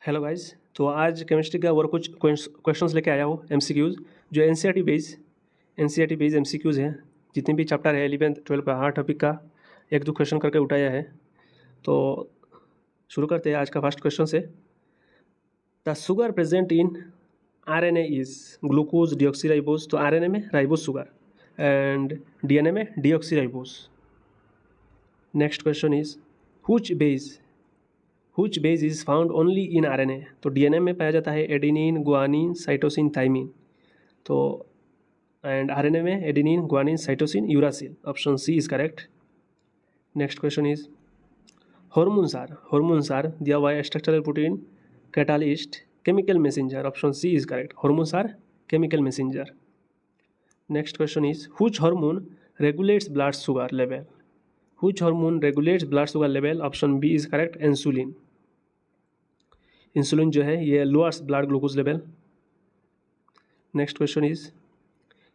Hello guys. तो आज chemistry का और कुछ क्वेश्चंस लेके आया हूँ एमसीक्यूज़ जो एनसीईआरटी बेस्ड एमसीक्यूज़ हैं। जितने भी चैप्टर है 11th 12th का हर टॉपिक का एक दो क्वेश्चन करके उठाया है। तो शुरू करते हैं। आज का फर्स्ट क्वेश्चन से, the sugar present in RNA is glucose deoxyribose. तो आरएनए में राइबोज शुगर एंड डीएनए में deoxyribose. Next question is Which base is found only in RNA? तो DNA में पाया जाता है एडेनिन, गुआनिन, साइटोसिन, थाइमिन। तो एंड RNA में adenine, guanine, cytosine, uracil. Option C is correct. Next question is Hormones are दिया हुआ है structural protein, catalyst, chemical messenger. Option C is correct. Hormones are chemical messenger. Next question is Which hormone regulates blood sugar level? Which hormone regulates blood sugar level? Option B is correct. Insulin जो है ये lowers blood glucose level. Next question is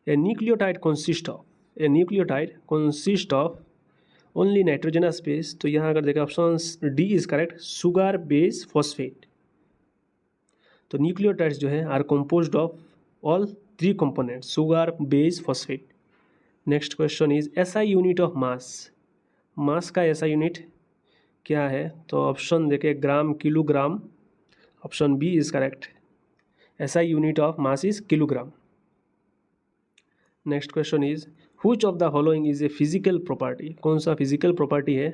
a nucleotide consist of only nitrogenous base. तो यहाँ अगर देखें option D is correct, sugar base phosphate. तो nucleotides जो है are composed of all three component, sugar base phosphate. Next question is SI unit of mass का SI unit क्या है? तो ऑप्शन देखें gram, kilogram. Option B is correct, SI unit of mass is kilogram. Next question is which of the following is a physical property? कौन सा physical property है?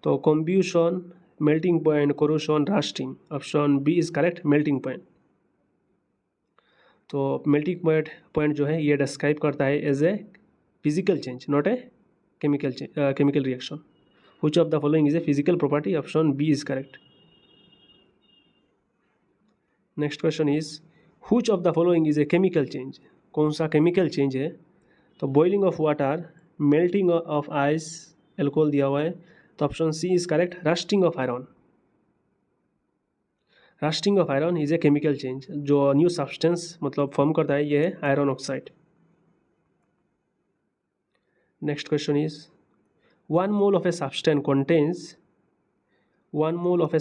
तो combustion, melting point, corrosion, rusting. Option B is correct, melting point. तो melting point जो है ये describe करता है as a physical change, not a chemical reaction. Which of the following is a physical property? Option B is correct. Next question is which of the following is a chemical change? कौन सा chemical change है? तो boiling of water, melting of ice, alcohol दिया हुआ है। तो option C is correct, rusting of iron. Rusting of iron is a chemical change. जो new substance मतलब फॉर्म करता है ये है iron oxide. Next question is 1 mole of a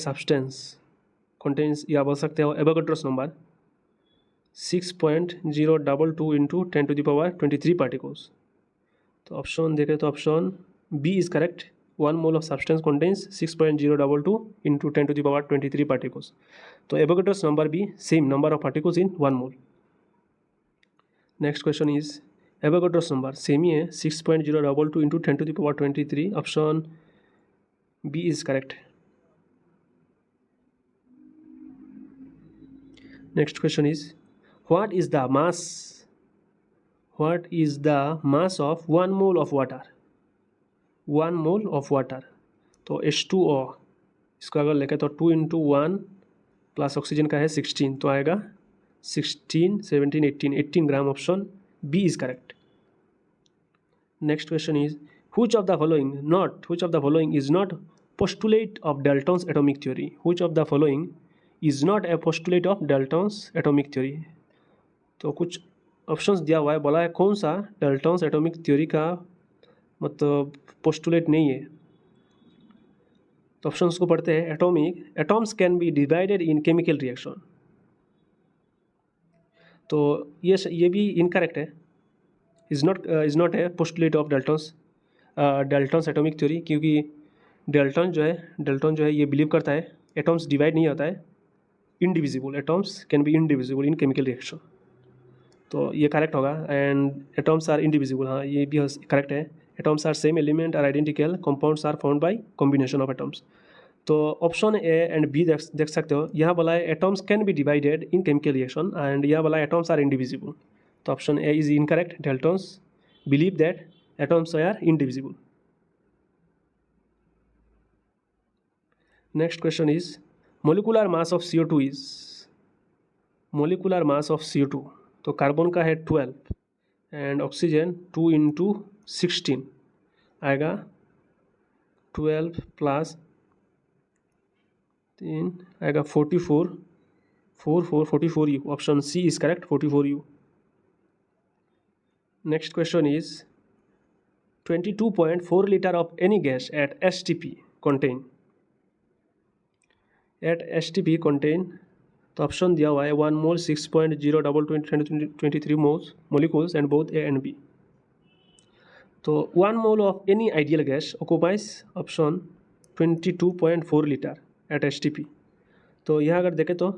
substance contains या बोल सकते हो एवोगाड्रोस नंबर 6.022 इंटू 10⁻23 पार्टिकल्स। तो ऑप्शन देखें तो option B is correct, 1 mole of substance contains 6.022 into 10⁻23 particles. तो एवोगाड्रोस नंबर भी same number of particles in 1 mole। Next question is Avogadro's number same ही है 6.022 into 10⁻23। Option B is correct. Next question is what is the mass of 1 mole of water? 1 mole of water। तो H2O इसको अगर लेके तो 2 into 1 plus oxygen का है 16, तो आएगा 16, 17, 18 gram. Option B is correct. Next question is which of the following is not postulate of Dalton's atomic theory? Which of the following is not a postulate of Dalton's atomic theory? तो कुछ options दिया हुआ है, बोला है कौन सा Dalton's atomic theory का मतलब पोस्टुलेट नहीं है। तो ऑप्शंस को पढ़ते हैं। Atoms can be divided in chemical reaction. तो ये भी इनकरेक्ट है, is not a postulate of Dalton's atomic theory, क्योंकि डाल्टन जो है ये बिलीव करता है एटॉम्स डिवाइड नहीं होता है, indivisible. Atoms can B indivisible in chemical reaction. तो ये करेक्ट होगा। एंड एटॉम्स आर इनडिविजिबल, हाँ ये भी करेक्ट है। Atoms are same element are identical, compounds are found by combination of atoms. तो ऑप्शन ए एंड बी देख सकते हो। यहाँ बोला है atoms can be divided in chemical reaction and यहाँ बोला है एटॉम्स आर इनडिविजिबल। तो option A is incorrect. Dalton's believe that atoms are indivisible. Next question is molecular mass of CO2 तो कार्बन का है 12 एंड ऑक्सीजन 2 इंटू 16 आएगा 12 plus 3 आएगा 44 u. Option C is correct, 44 u. Next question is 22.4 litre of any gas at STP contain तो option दिया हुआ है 1 mole 6.022 molecules and both A and B. तो 1 mole of any ideal gas occupies option 22.4 litre at STP. तो यह अगर देखें तो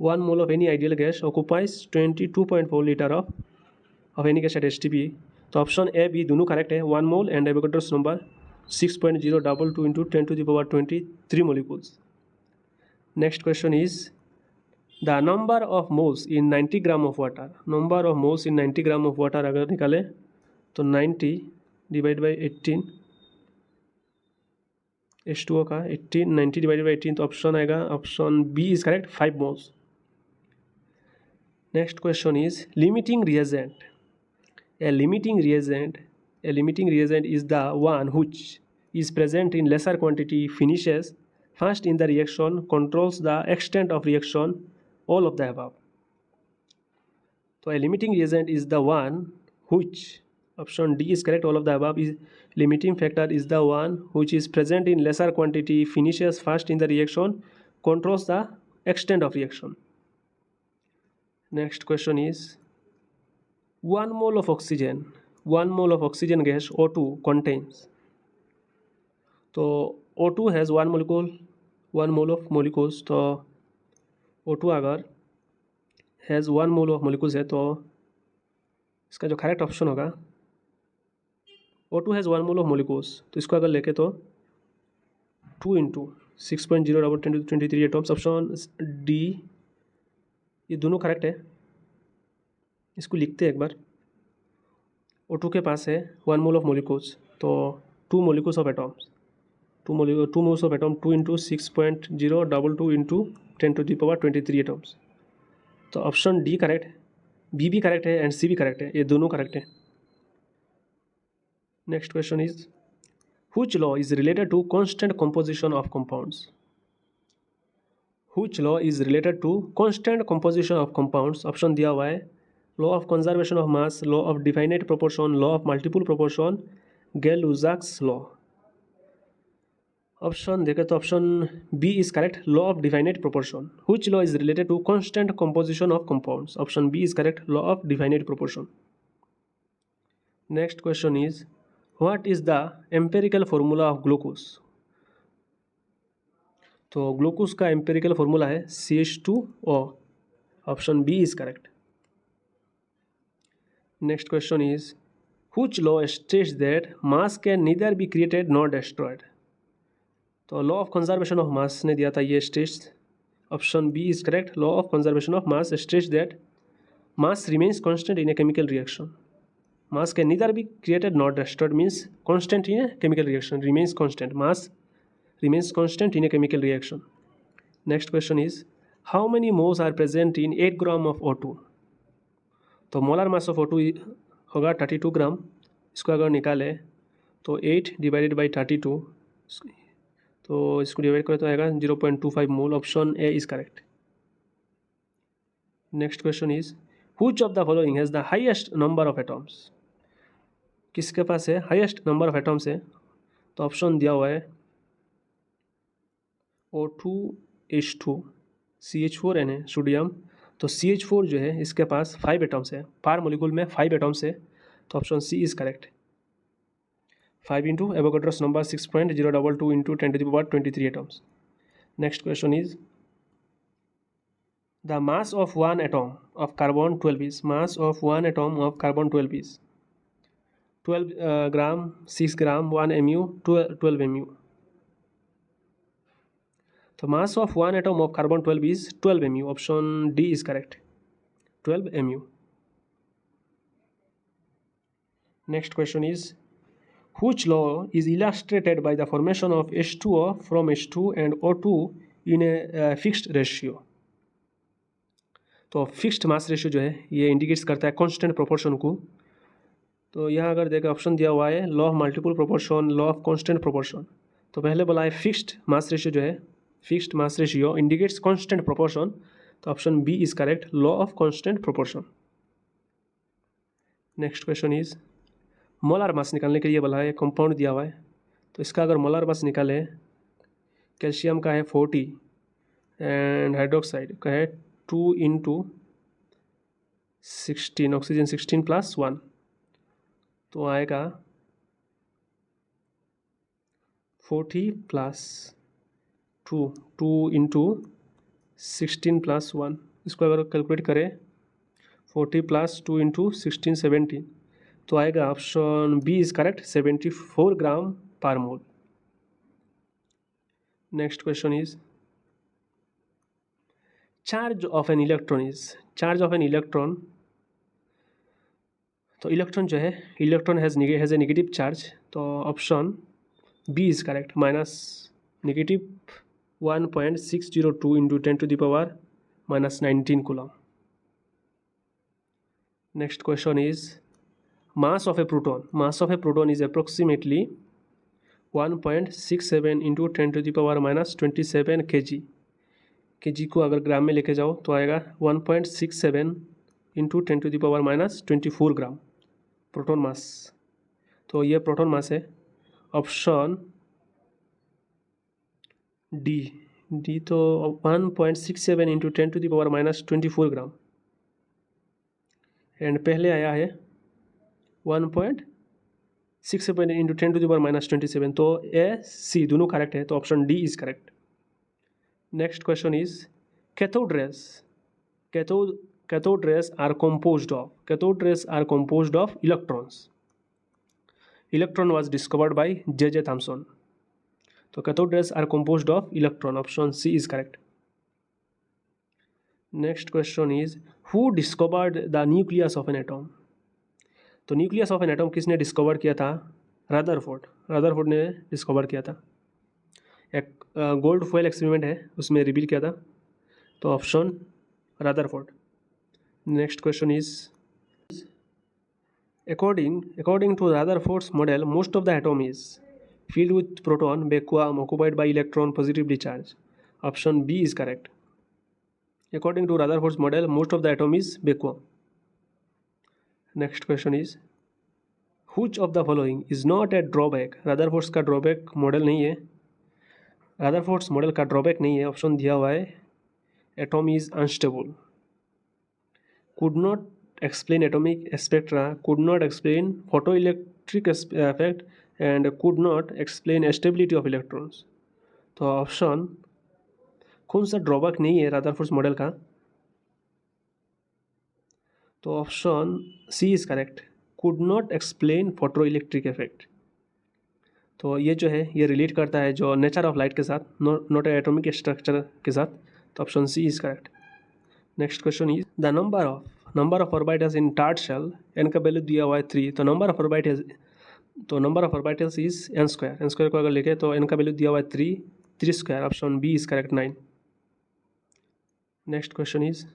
1 mole of any ideal gas occupies 22.4 litre of any gas at STP. तो ऑप्शन ए बी दोनों correct है। 1 mole and Avogadro's number 6.022 into 10⁻23 molecules. Next question is the number of moles in 90 gram of water. Number of moles in 90 gram of water अगर निकाले तो 90 divide by 18 H2O का 18 90 divide by 18 तो option आएगा option B is correct 5 moles. Next question is limiting reagent. A limiting reagent is the one which is present in lesser quantity, finishes first in the reaction, controls the extent of reaction, all of the above. So a limiting reagent is the one which, option D is correct, all of the above. Is limiting factor is the one which is present in lesser quantity, finishes first in the reaction, controls the extent of reaction. Next question is 1 mole of oxygen gas O2 contains. तो O2 has 1 mole of molecules. तो O2 अगर has 1 mole of molecules है तो इसका जो correct option होगा O2 has 1 mole of molecules, तो इसको अगर लेके तो 2 into 6.023 एटम्स, ऑप्शन डी ये दोनों करेक्ट है। इसको लिखते हैं एक बार। O2 के पास है 1 मोल ऑफ मोलिक्यूल्स, तो 2 molecules of atoms 2 moles of atom 2 into 6.022 into 10⁻23 atoms. तो ऑप्शन डी करेक्ट है, बी भी करेक्ट है एंड सी भी करेक्ट है, ये दोनों करेक्ट है। Next question is which law is related to constant composition of compounds. Which law is related to constant composition of compounds. Option दिया हुआ है law of conservation of mass, law of definite proportion, law of multiple proportion, Gay-Lussac's law. Option देखें तो option B is correct, law of definite proportion. Which law is related to constant composition of compounds. Option B is correct, law of definite proportion. Next question is what is the empirical formula of glucose. तो glucose का empirical formula है CH2O। Option B is correct. Next question is which law states that mass can neither be created not destroyed. तो law of conservation of mass ने दिया था ये states. Option B is correct, law of conservation of mass states that mass remains constant in a chemical reaction. Mass can neither be created not destroyed means constant in a chemical reaction, remains constant, mass remains constant in a chemical reaction. Next question is how many moles are present in 8 gram of O2। तो molar mass of O2 होगा 32 ग्राम। इसको अगर निकाले तो 8 divided by 32, तो इसको divide करें तो आएगा 0.25 mole. Option A is correct. Next question is which of the following has the highest number of atoms. किसके पास है हाईएस्ट नंबर ऑफ एटम्स है। तो ऑप्शन दिया हुआ है O2H2 CH4N है सोडियम। तो CH4 जो है इसके पास 5 एटम्स है, पर मोलिक्यूल में 5 एटम्स है। तो option C is correct, 5 into Avogadro's number 6.022 into 10⁻23 atoms. Next question is the mass of 1 atom of carbon 12 is. Mass of 1 atom of carbon 12 is 12 gram, 6 gram, 1 mu, 12 mu। तो mass of 1 atom of carbon 12 is 12 mu। Option D is correct, 12 mu। Next question is which law is illustrated by the formation of H2O from H2 and O2 in a fixed ratio. तो fixed mass ratio जो है ये indicates करता है constant proportion को। तो यहाँ अगर देखा ऑप्शन दिया हुआ है law of multiple proportion, law of constant proportion. तो पहले बोला है फिक्स्ड मास रेशियो जो है, fixed mass ratio indicates constant proportion. तो option B is correct, law of constant proportion. Next question is molar mass निकालने के लिए बोला है कंपाउंड दिया हुआ है। तो इसका अगर मोलर मास निकाले कैल्शियम का है 40, एंड हाइड्रोक्साइड का है 2 इंटू 16, ऑक्सीजन 16 प्लस 1, तो आएगा 40 प्लस 2 इंटू 16 प्लस 1, इसको अगर कैलकुलेट करें 40 प्लस 2 इंटू 16 70, तो आएगा option B is correct 74 gram per mole. Next question is charge of an electron is, charge of an electron, तो इलेक्ट्रॉन जो है electron has a negative charge, तो option B is correct -negative 1.602 into 10⁻⁻19 coulomb. Next question is mass of a proton, mass of a proton is approximately 1.67 into 10⁻⁻27 kg, kg को अगर ग्राम में लेके जाओ तो आएगा 1.67 इंटू 10⁻⁻24 ग्राम प्रोटॉन मास, तो ये प्रोटॉन मास है ऑप्शन डी तो 1.67 इंटू 10⁻⁻24 ग्राम, एंड पहले आया है 1.67 इंटू 10⁻⁻27, तो ए सी दोनों करेक्ट है, तो option D is correct. Next question is cathode rays, cathode rays are composed of electrons, electron was discovered by J.J. Thomson, तो cathode rays are composed of electron, option C is correct. Next question is who discovered the nucleus of an atom, तो nucleus of an atom किसने discover किया था, Rutherford ने discover किया था, एक gold foil experiment है उसमें रिवील किया था, तो option Rutherford. Next question is according to Rutherford's model most of the atom is filled with proton, vacuum occupied by electron positively charged, option B is correct, according to Rutherford's model most of the atom is vacuum। Next question is which of the following is not a drawback, Rutherford's का drawback model नहीं है, Rutherford's model का drawback नहीं है, option दिया हुआ है atom is unstable, could not explain atomic spectra, could not explain photoelectric effect and could not explain stability of electrons, तो ऑप्शन कौन सा ड्रॉबैक नहीं है रदरफोर्ड्स मॉडल का, तो option C is correct could not explain photoelectric effect, तो ये जो है ये रिलेट करता है जो नेचर ऑफ लाइट के साथ, नॉट एटॉमिक स्ट्रक्चर के साथ, तो option C is correct. Next question is the number of orbitals in third shell, n का वैल्यू दिया हुआ है 3, तो number of orbitals is n square को अगर लेके तो एन का वैल्यू दिया हुआ है 3 square, option B is correct 9। Next question is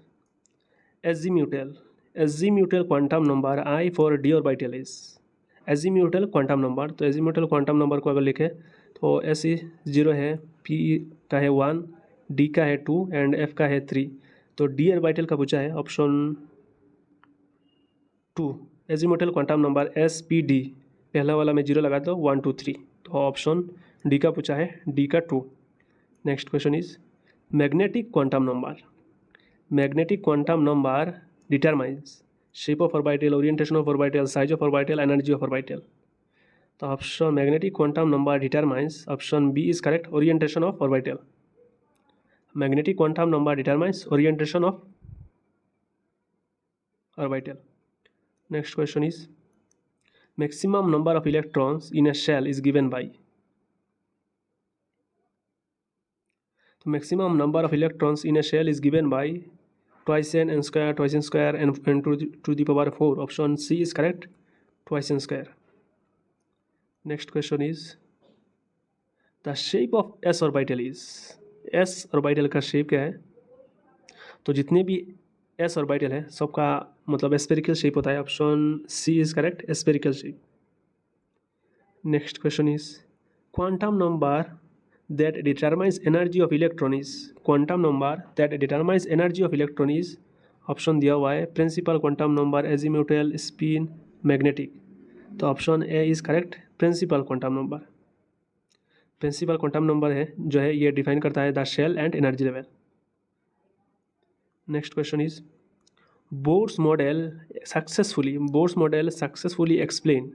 azimuthal quantum number I for d orbital is, azimuthal quantum number, तो एजीम्यूटल क्वांटम नंबर को अगर लिखे तो एस 0 है, पी का है 1, डी का है 2 एंड एफ का है 3, तो डी ऑर्बिटल का पूछा है option 2, azimuthal quantum number s p d, पहला वाला में 0 लगा दो 1 2 3, तो ऑप्शन डी का पूछा है, डी का 2। Next question is magnetic quantum number determines shape of orbital, orientation of orbital, size of orbital, energy of orbital, तो option magnetic quantum number determines, option B is correct orientation of orbital, magnetic quantum number determines orientation of orbital. Next question is maximum number of electrons in a shell is given by, तो maximum number of electrons in a shell is given by twice n square and to the power 4, option C is correct, twice n square। next question is the shape of s orbital is, s orbital का shape क्या है, तो जितने भी s orbital है सबका मतलब spherical shape होता है, option C is correct, spherical shape. Next question is quantum number that determines energy of electron is, quantum number that determines energy of electron is, option दिया हुआ है principal quantum number, azimuthal, spin, magnetic, तो option A is correct principal quantum number है जो है ये define करता है the shell and energy level. Next question is Bohr's model successfully explain.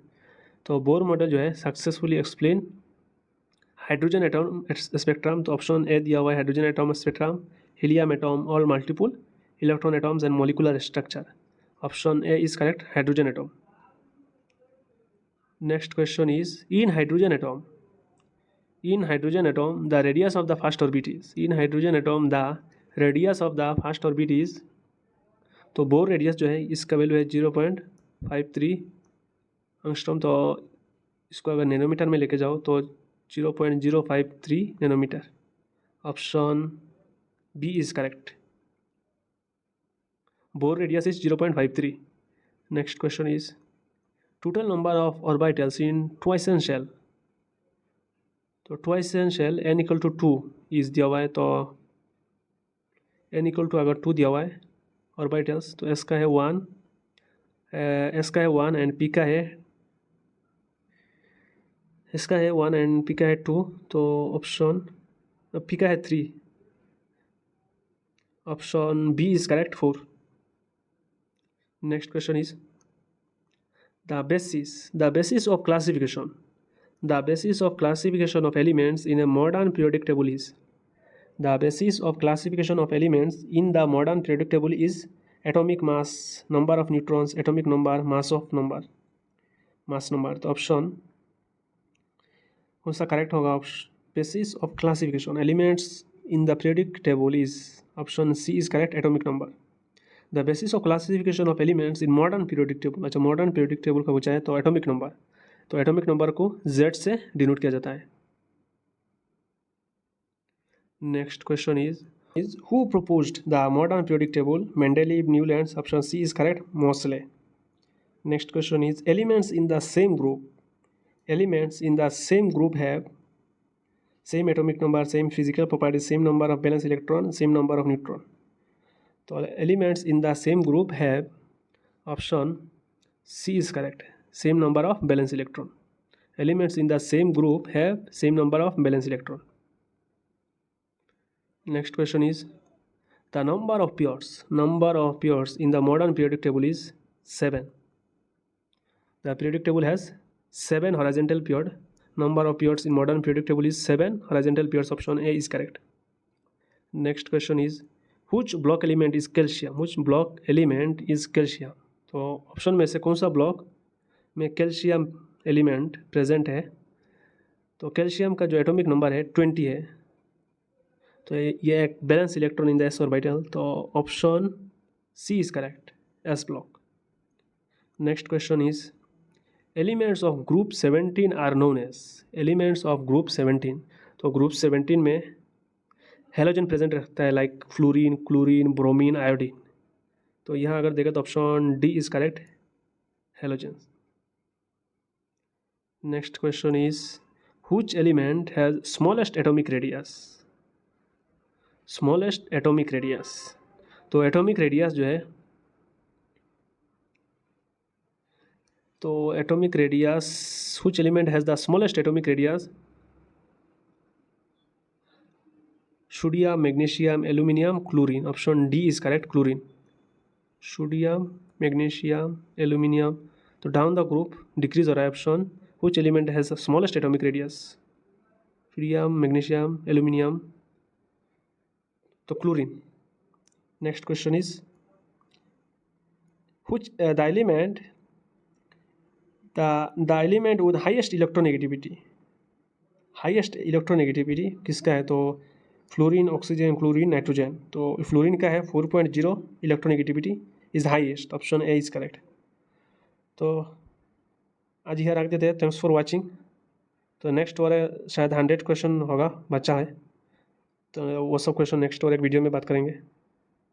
तो बोर मॉडल जो है successfully explain hydrogen atom spectrum. तो ऑप्शन ए दिया हुआ है hydrogen atom spectrum, helium atom और multiple electron atoms and molecular structure. Option A is correct, hydrogen atom. Next question is in hydrogen atom the radius of the first orbit is तो Bohr radius जो है इसका value है 0.53 angstrom. तो इसको अगर nanometre में लेके जाओ तो 0.053 nanometre. Option B is correct, Bohr radius is 0.53। Next question is total number of orbitals in twice n shell. तो twice n shell n equal to 2 is दिया हुआ है। तो n इक्वल टू अगर 2 दिया हुआ है ऑर्बिटल्स, तो s का है 1 एंड p का है 1 एंड p का है 2। तो ऑप्शन p का है 3। Option B is correct, 4। Next question is the basis of classification of elements in a modern periodic table is। The basis of classification of elements in the modern periodic table is atomic mass, number of neutrons, atomic number, mass number। तो option कौन सा correct होगा? basis of classification elements in the periodic table is option C is correct, atomic number. The basis of classification of elements in modern periodic table. अच्छा, modern periodic table का पूछा है तो atomic number. तो atomic number को Z से denote किया जाता है। Next question is who proposed the modern periodic table? Mendeleev, Newlands. Option C is correct, Moseley. Next question is elements in the same group have same atomic number, same physical properties, same number of valence electron, same number of neutron. तो elements in the same group have option C is correct, same number of valence electron. Elements in the same group have same number of valence electron. Next question is the number of pairs in the modern periodic table is 7। The periodic table has 7 horizontal paired. Number of pairs in modern periodic table is 7 horizontal pairs. Option A is correct. Next question is which block element is calcium? तो option में से कौन सा block में calcium element present है? तो calcium का जो एटॉमिक नंबर है 20 है। तो ये एक valence electron in the s orbital. तो option C is correct, s block. Next question is elements of group 17 are known as. Elements of group 17। तो ग्रुप 17 में हेलोजन प्रेजेंट रहता है, like fluorine, chlorine, bromine, iodine. तो यहाँ अगर देखा तो option D is correct, halogen. Next question is which element has smallest atomic radius? तो एटॉमिक रेडियस जो है, तो atomic radius which element has the smallest atomic radius? Sodium, magnesium, aluminium, chlorine. Option D is correct, chlorine. Sodium, magnesium, aluminium. तो down the group decrease हो रहा है। Option which element has smallest atomic radius? Sodium, magnesium, aluminium, तो chlorine. Next question is which the element with highest electronegativity किसका है? तो fluorine, oxygen, chlorine, nitrogen. तो fluorine का है 4.0 electronegativity is highest. Option A is correct. तो आज यहाँ रख देते हैं। Thanks for watching. तो नेक्स्ट वाला शायद 100 क्वेश्चन होगा, बच्चा है, तो वो सब क्वेश्चन नेक्स्ट और एक वीडियो में बात करेंगे।